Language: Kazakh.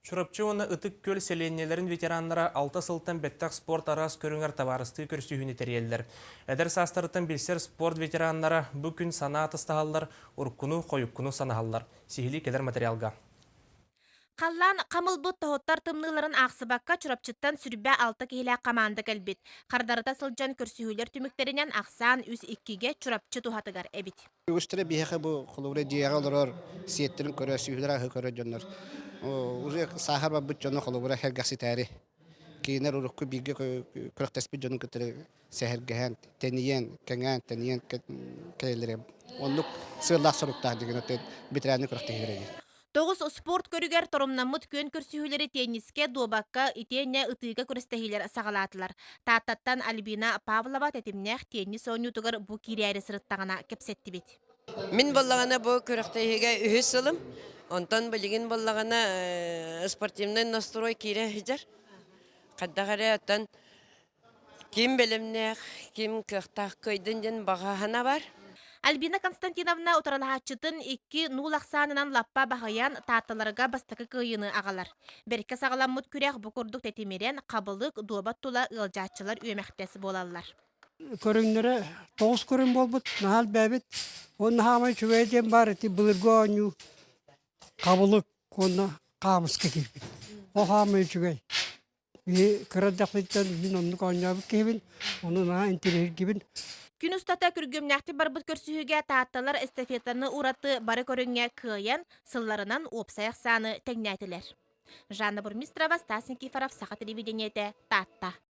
Çorapçı onu ıtık köl seleniyelerin veteranlara alta sıltan bettak sport aras körünger tabarıstığı körüsühünü teriyeliler. Eder sastarıtın bilser sport veteranlara bugün sanat ıstahallar, urkunu koyukkunu sanahallar. Sihili keder materialga. Қаллан қамылбыт тоғыттар тымныларын ақсыбаққа чұрапчыттан сүрбә алты кейлі қаманды кәлбет. Қардарыта сылжан көрсүйілер түміктерінен ақсан үз иккіге чұрапчы тухатыгар әбит. Үстірі бейхі бұл құлығыры дияға олар сиеттерін көрі, сүйілер ағы көрі жонлар. Уже сахар ба бұт жоны құлығыры хәргақсы тәрі. Кейінер ұрыққы бейге көріқтеспі жоны күтірі сәхіргіген, тәнейен, кәңен, тәнейен кәйлері. Онлық сыйлақ сұрықтағы деген өтті бітірәні көріқті хейреді. Тоғыз спорт көрігер торымнамыт көн көрсүйілері тенниске, добаққа, итене ытыға көрістігілер сағалатылар. Таттаттан Альбина Павлова тәтімнәқ теннис ойнутығыр бұ кирәрі сырыттағына кепсетті бет. Мин боллагана бу көрөктөйгө үһүс сылым. Онтон билигин боллагана спортивный настрой кире хижер. Каддагары оттон ким белемнех, ким кыктак көйдүн ден багахана бар. Альбина Константиновна утаралахачытын икки нулақсанынан лаппа бағаян таатыларға бастықы кыйыны ағалар. Берке сағаламмыт күрек бұқырдық тетемерен қабылық дуабат тула ылжатчылар өмәқтесі болалар. Көріңдері тоғыз көрін болбыт, нахал бәбіт. Оны хамай чүвейден бар, бұлырға оңу қабылық, оны қамысқа келбет. О хамай чүвей. Кырадақлыттан мен оны қоңабы кебін, оны наға интерер кебін. Күн ұстата күргімнәқті барбыт көрсүйіге таатталар эстафетаны ураты бары көріңе кыйын, сылларынан опсаяқ саны тәңнәтілер. Жанна Бурмистрова, Стасин Кифаров, Саха телевидениеті, Татта.